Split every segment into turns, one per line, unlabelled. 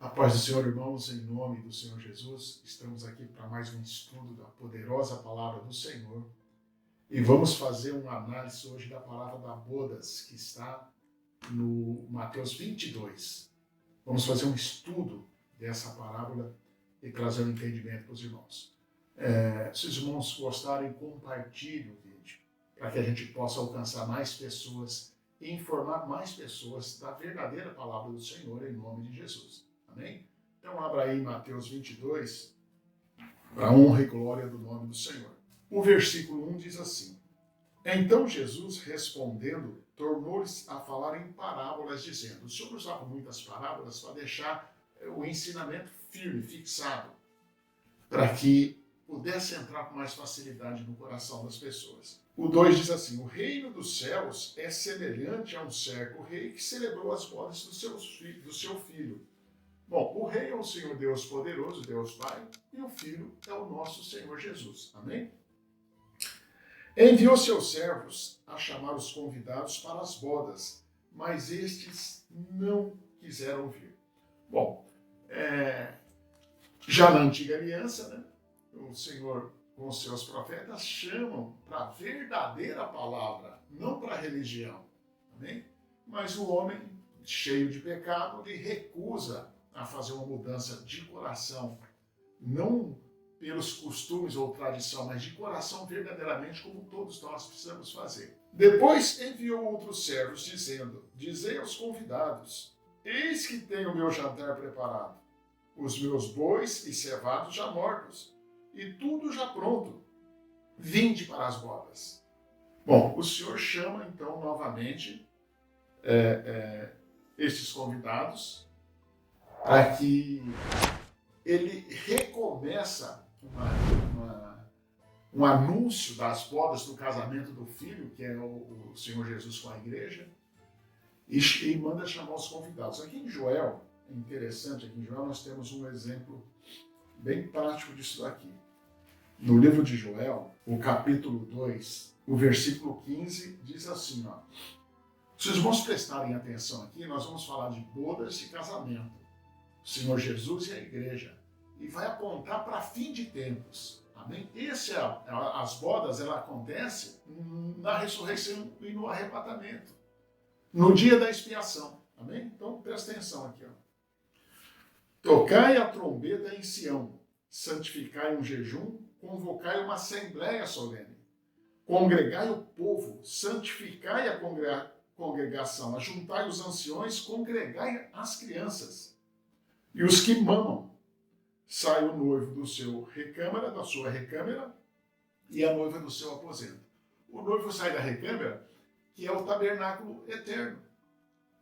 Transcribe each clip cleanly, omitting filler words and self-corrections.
A paz do Senhor, irmãos, em nome do Senhor Jesus, estamos aqui para mais um estudo da poderosa palavra do Senhor e vamos fazer uma análise hoje da palavra da bodas, que está no Mateus 22. Vamos fazer um estudo dessa parábola e trazer um entendimento para os irmãos. Se os irmãos gostarem, compartilhem o vídeo para que a gente possa alcançar mais pessoas e informar mais pessoas da verdadeira palavra do Senhor em nome de Jesus. Amém? Então abra aí Mateus 22, para a honra e glória do nome do Senhor. O versículo 1 diz assim: Então Jesus, respondendo, tornou-lhes a falar em parábolas, dizendo. O Senhor usava muitas parábolas para deixar o ensinamento firme, fixado, para que pudesse entrar com mais facilidade no coração das pessoas. O 2 diz assim: O reino dos céus é semelhante a um certo rei que celebrou as bodas do seu filho. Bom, o rei é o Senhor Deus poderoso, Deus Pai, e o Filho é o nosso Senhor Jesus. Amém? Enviou seus servos a chamar os convidados para as bodas, mas estes não quiseram vir. Bom, já na antiga aliança, né, o Senhor com os seus profetas chamam para a verdadeira palavra, não para a religião. Amém? Mas o homem, cheio de pecado, ele recusa a fazer uma mudança de coração, não pelos costumes ou tradição, mas de coração verdadeiramente, como todos nós precisamos fazer. Depois enviou outros servos, dizendo: Dizei aos convidados: Eis que tenho o meu jantar preparado, os meus bois e cevados já mortos, e tudo já pronto. Vinde para as bodas. Bom, o Senhor chama então novamente estes convidados, para que ele recomeça um anúncio das bodas do casamento do Filho, que é o Senhor Jesus com a igreja, e manda chamar os convidados. Aqui em Joel, é interessante, aqui em Joel nós temos um exemplo bem prático disso daqui. No livro de Joel, o capítulo 2, o versículo 15, diz assim, ó: Se os irmãos prestarem atenção aqui, nós vamos falar de bodas e casamento. O Senhor Jesus e a igreja, e vai apontar para fim de tempos. Amém? As bodas, ela acontece na ressurreição e no arrebatamento, no dia da expiação. Amém? Então presta atenção aqui. Ó. Tocai a trombeta em Sião, santificai um jejum, convocai uma assembleia solene, congregai o povo, santificai a congregação, ajuntai os anciões, congregai as crianças. E os que mamam, sai o noivo da sua recâmara, e a noiva do seu aposento. O noivo sai da recâmara, que é o tabernáculo eterno,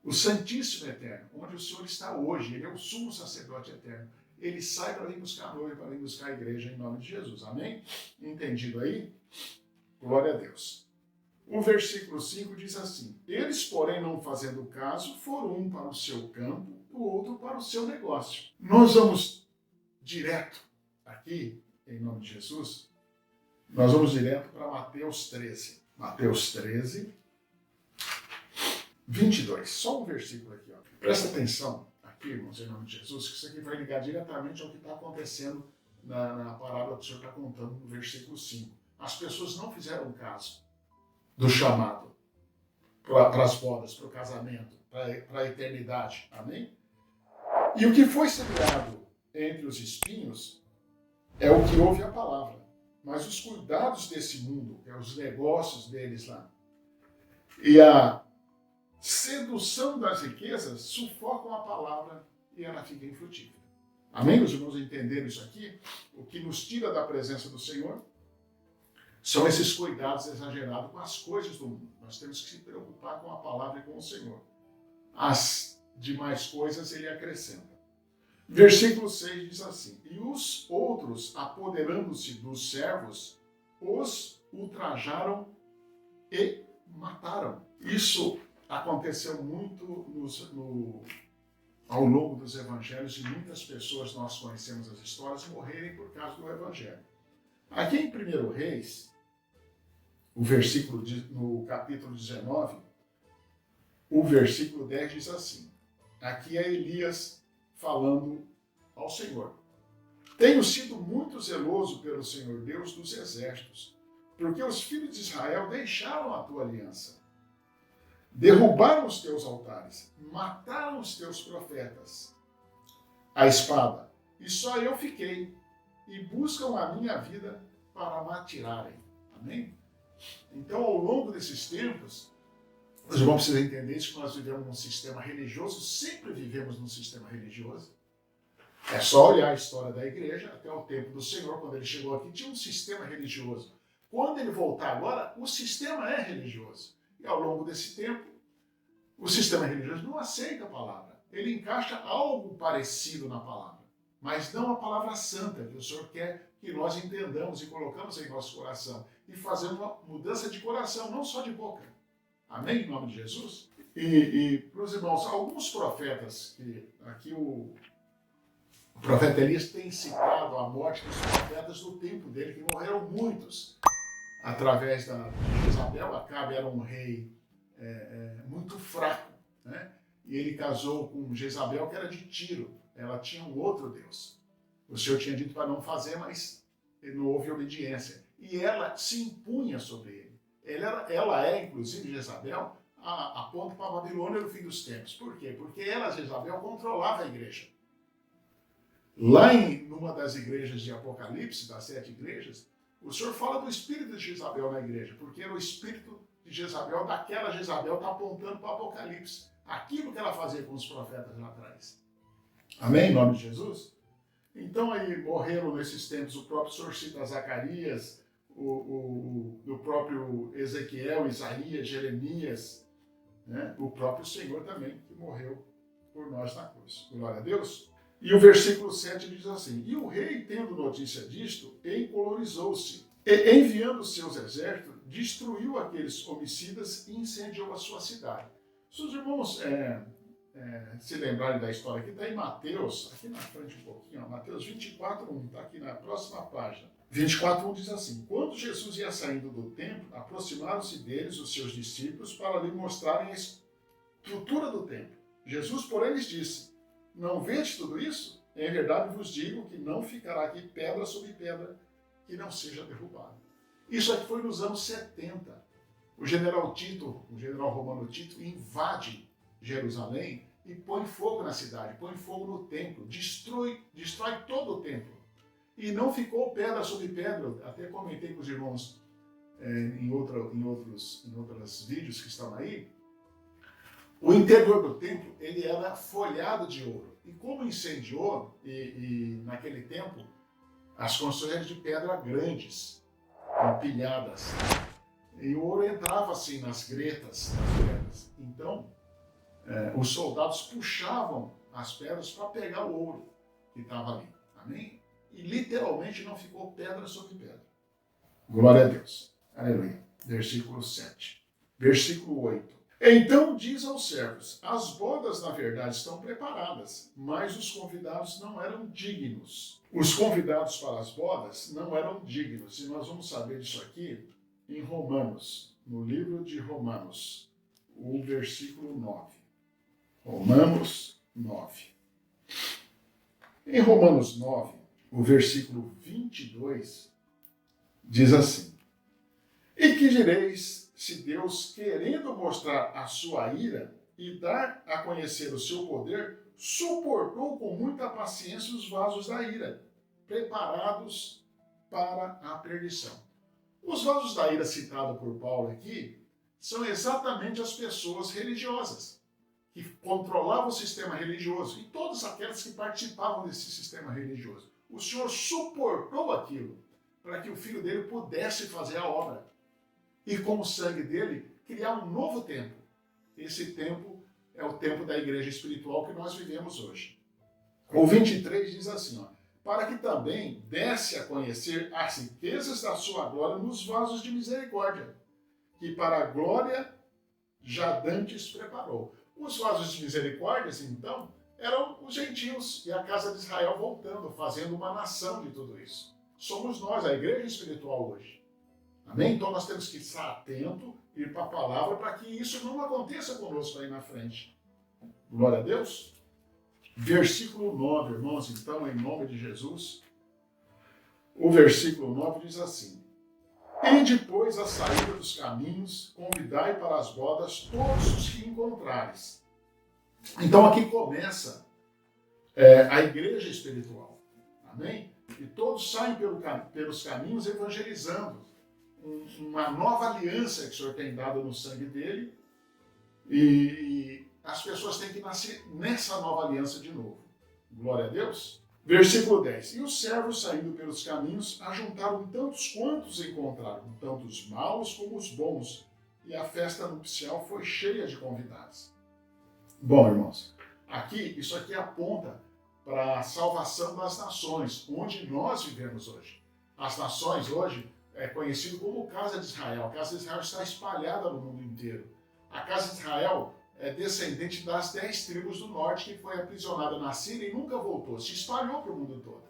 o Santíssimo Eterno, onde o Senhor está hoje. Ele é o sumo sacerdote eterno. Ele sai para vir buscar a noiva, para vir buscar a igreja em nome de Jesus. Amém? Entendido aí? Glória a Deus. O versículo 5 diz assim: Eles, porém, não fazendo caso, foram um para o seu campo, o outro para o seu negócio. Nós vamos direto aqui, em nome de Jesus, nós vamos direto para Mateus 13. Mateus 13, 22. Só um versículo aqui. Ó. Presta atenção aqui, irmãos, em nome de Jesus, que isso aqui vai ligar diretamente ao que está acontecendo na parábola que o Senhor está contando no versículo 5. As pessoas não fizeram caso do chamado para as bodas, para o casamento, para a eternidade. Amém? E o que foi semeado entre os espinhos é o que ouve a palavra. Mas os cuidados desse mundo, que é os negócios deles lá, e a sedução das riquezas sufocam a palavra e ela fica infrutífera. Amém? Os irmãos entenderam isso aqui? O que nos tira da presença do Senhor são esses cuidados exagerados com as coisas do mundo. Nós temos que se preocupar com a palavra e com o Senhor. As demais coisas ele acrescenta. Versículo 6 diz assim: E os outros, apoderando-se dos servos, os ultrajaram e mataram. Isso aconteceu muito ao longo dos evangelhos, e muitas pessoas, nós conhecemos as histórias, morrerem por causa do evangelho. Aqui em 1 Reis, no capítulo 19, o versículo 10 diz assim: Aqui é Elias falando ao Senhor. Tenho sido muito zeloso pelo Senhor Deus dos exércitos, porque os filhos de Israel deixaram a tua aliança. Derrubaram os teus altares, mataram os teus profetas. A espada, e só eu fiquei, e buscam a minha vida para me atirarem. Amém? Então, ao longo desses tempos, nós vamos precisar entender isso, que nós vivemos num sistema religioso, sempre vivemos num sistema religioso. É só olhar a história da igreja, até o tempo do Senhor, quando ele chegou aqui, tinha um sistema religioso. Quando ele voltar agora, o sistema é religioso. E ao longo desse tempo, o sistema religioso não aceita a palavra. Ele encaixa algo parecido na palavra, mas não a palavra santa, que o Senhor quer que nós entendamos e colocamos em nosso coração. E fazemos uma mudança de coração, não só de boca. Amém? Em nome de Jesus? E para os irmãos, alguns profetas, que aqui o profeta Elias tem citado a morte dos profetas do tempo dele, que morreram muitos através da Jezabel. Acabe era um rei muito fraco, né? E ele casou com Jezabel, que era de Tiro. Ela tinha um outro Deus. O Senhor tinha dito para não fazer, mas não houve obediência. E ela se impunha sobre ele. Ela é, inclusive, Jezabel, a ponto para a Babilônia no fim dos tempos. Por quê? Porque ela, Jezabel, controlava a igreja. Lá numa das igrejas de Apocalipse, das 7 igrejas, o Senhor fala do espírito de Jezabel na igreja, porque era o espírito de Jezabel, daquela Jezabel, está apontando para o Apocalipse. Aquilo que ela fazia com os profetas lá atrás. Amém? Em nome de Jesus? Então aí morreram nesses tempos, o próprio Senhor cita Zacarias, o próprio Ezequiel, Isaías, Jeremias, né? O próprio Senhor também, que morreu por nós na cruz. Glória a Deus. E o versículo 7 diz assim: E o rei, tendo notícia disto, encolorizou-se, e enviando seus exércitos, destruiu aqueles homicidas e incendiou a sua cidade. Se os irmãos se lembrarem da história aqui, está em Mateus, aqui na frente um pouquinho, ó, Mateus 24:1, está aqui na próxima página. 24:1 diz assim: Quando Jesus ia saindo do templo, aproximaram-se deles os seus discípulos para lhe mostrarem a estrutura do templo. Jesus, porém, lhes disse: Não vede tudo isso? Em verdade vos digo que não ficará aqui pedra sobre pedra que não seja derrubada. Isso aqui foi nos anos 70. O general Tito, o general romano Tito, invade Jerusalém e põe fogo na cidade, põe fogo no templo, destrói todo o templo. E não ficou pedra sobre pedra. Até comentei com os irmãos em outros vídeos que estão aí. O interior do templo ele era folhado de ouro. E como incendiou, e naquele tempo, as construções eram de pedra grandes, empilhadas. E o ouro entrava assim nas gretas das pedras. Então, os soldados puxavam as pedras para pegar o ouro que estava ali. Amém? E literalmente não ficou pedra sobre pedra. Glória a Deus. Aleluia. Versículo 7. Versículo 8. Então diz aos servos: As bodas, na verdade, estão preparadas, mas os convidados não eram dignos. Os convidados para as bodas não eram dignos. E nós vamos saber disso aqui em Romanos, no livro de Romanos, o versículo 9. Romanos 9. Em Romanos 9, o versículo 22, diz assim: E que direis se Deus, querendo mostrar a sua ira e dar a conhecer o seu poder, suportou com muita paciência os vasos da ira, preparados para a perdição? Os vasos da ira citados por Paulo aqui são exatamente as pessoas religiosas, que controlavam o sistema religioso, e todas aquelas que participavam desse sistema religioso. O Senhor suportou aquilo para que o Filho dele pudesse fazer a obra. E com o sangue dele, criar um novo tempo. Esse tempo é o tempo da igreja espiritual que nós vivemos hoje. O 23 diz assim, ó: Para que também desse a conhecer as riquezas da sua glória nos vasos de misericórdia, que para a glória já dantes preparou. Os vasos de misericórdia, então, eram os gentios e a casa de Israel voltando, fazendo uma nação de tudo isso. Somos nós, a igreja espiritual hoje. Amém? Então nós temos que estar atento, ir para a palavra, para que isso não aconteça conosco aí na frente. Glória a Deus. Versículo 9, irmãos, então, em nome de Jesus, o versículo 9 diz assim: E depois a saída dos caminhos, convidai para as bodas todos os que encontrares. Então aqui começa a igreja espiritual. Amém? E todos saem pelos caminhos evangelizando. Uma nova aliança que o Senhor tem dado no sangue dele. E as pessoas têm que nascer nessa nova aliança de novo. Glória a Deus. Versículo 10. E os servos, saindo pelos caminhos, ajuntaram tantos quantos encontraram, tanto os maus como os bons. E a festa nupcial foi cheia de convidados. Bom, irmãos, isso aqui aponta para a salvação das nações, onde nós vivemos hoje. As nações hoje é conhecido como Casa de Israel. A Casa de Israel está espalhada no mundo inteiro. A Casa de Israel é descendente das 10 tribos do norte que foi aprisionada na Síria e nunca voltou. Se espalhou para o mundo todo.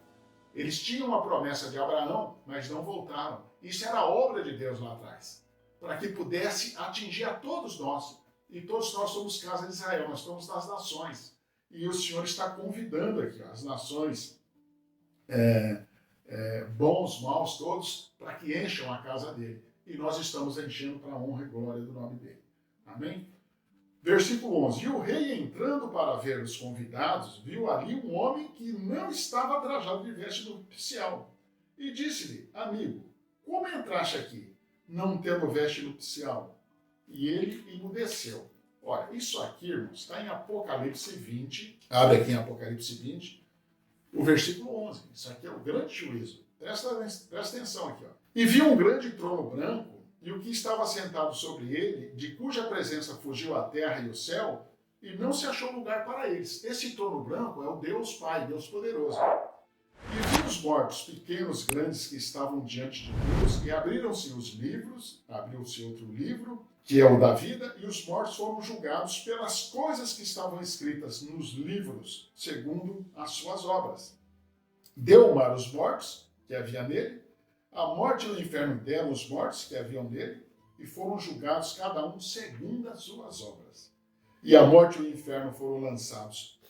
Eles tinham a promessa de Abraão, mas não voltaram. Isso era obra de Deus lá atrás, para que pudesse atingir a todos nós. E todos nós somos Casa de Israel, nós somos das nações. E o Senhor está convidando aqui as nações, bons, maus, todos, para que encham a casa dele. E nós estamos enchendo para a honra e glória do nome dele. Amém? Versículo 11. E o rei, entrando para ver os convidados, viu ali um homem que não estava trajado de veste nupcial. E disse-lhe: Amigo, como entraste aqui, não tendo veste nupcial? E ele emudeceu. Olha, isso aqui, irmãos, está em Apocalipse 20. Abre aqui em Apocalipse 20, o versículo 11. Isso aqui é o grande juízo. Presta atenção aqui. Ó. E viu um grande trono branco, e o que estava sentado sobre ele, de cuja presença fugiu a terra e o céu, e não se achou lugar para eles. Esse trono branco é o Deus Pai, Deus poderoso. E viu os mortos, pequenos, grandes, que estavam diante de Deus, e abriram-se os livros, abriu-se outro livro, que é o da vida, e os mortos foram julgados pelas coisas que estavam escritas nos livros, segundo as suas obras. Deu o mar os mortos, que havia nele, a morte e o inferno deram os mortos que haviam nele, e foram julgados cada um segundo as suas obras. E a morte e o inferno foram lançados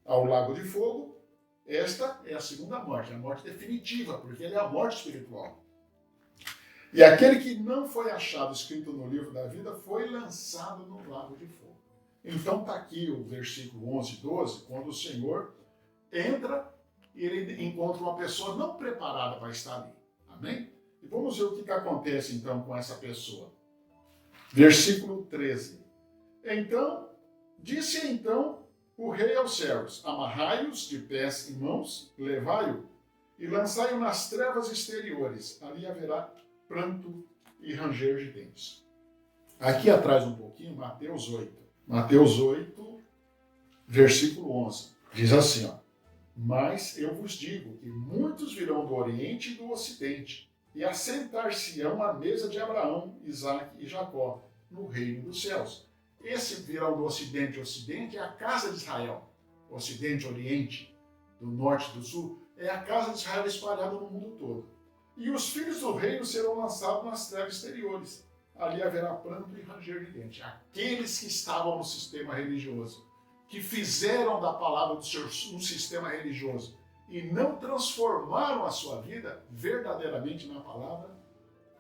ao lago de fogo. Esta é a segunda morte, a morte definitiva, porque ela é a morte espiritual. E aquele que não foi achado escrito no livro da vida foi lançado no lago de fogo. Então está aqui o versículo 11 e 12, quando o Senhor entra e ele encontra uma pessoa não preparada para estar ali. Amém? E vamos ver o que acontece então com essa pessoa. Versículo 13. Disse então o rei aos servos: Amarrai-os de pés e mãos, levai-o e lançai-o nas trevas exteriores. Ali haverá pranto e ranger de dentes. Aqui atrás um pouquinho, Mateus 8. Mateus 8, versículo 11. Diz assim, ó: Mas eu vos digo que muitos virão do Oriente e do Ocidente, e assentar-se-ão à mesa de Abraão, Isaque e Jacó, no reino dos céus. Esse virão do Ocidente e Ocidente é a casa de Israel. Ocidente, Oriente, do Norte e do Sul, é a casa de Israel espalhada no mundo todo. E os filhos do reino serão lançados nas trevas exteriores. Ali haverá pranto e ranger de dentes. Aqueles que estavam no sistema religioso, que fizeram da palavra do Senhor um sistema religioso e não transformaram a sua vida verdadeiramente na palavra,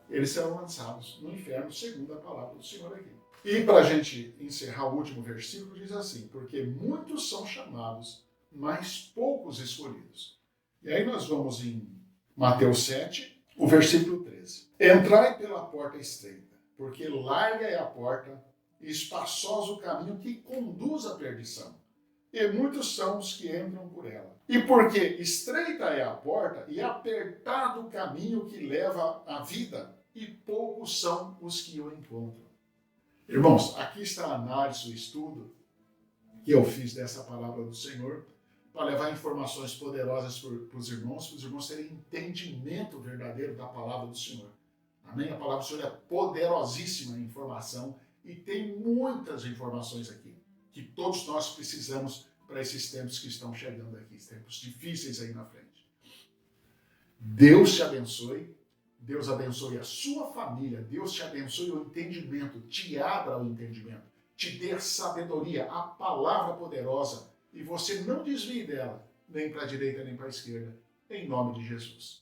eles serão lançados no inferno, segundo a palavra do Senhor aqui. E para a gente encerrar o último versículo, diz assim: Porque muitos são chamados, mas poucos escolhidos. E aí nós vamos em Mateus 7, o versículo 13. Entrai pela porta estreita, porque larga é a porta e espaçoso o caminho que conduz à perdição, e muitos são os que entram por ela. E porque estreita é a porta e apertado o caminho que leva à vida, e poucos são os que o encontram. Irmãos, aqui está a análise, o estudo que eu fiz dessa palavra do Senhor, para levar informações poderosas para os irmãos terem entendimento verdadeiro da palavra do Senhor. Amém? A palavra do Senhor é poderosíssima em informação e tem muitas informações aqui, que todos nós precisamos para esses tempos que estão chegando aqui, tempos difíceis aí na frente. Deus te abençoe, Deus abençoe a sua família, Deus te abençoe o entendimento, te abra o entendimento, te dê sabedoria, a palavra poderosa e você não desvie dela, nem para a direita nem para a esquerda, em nome de Jesus.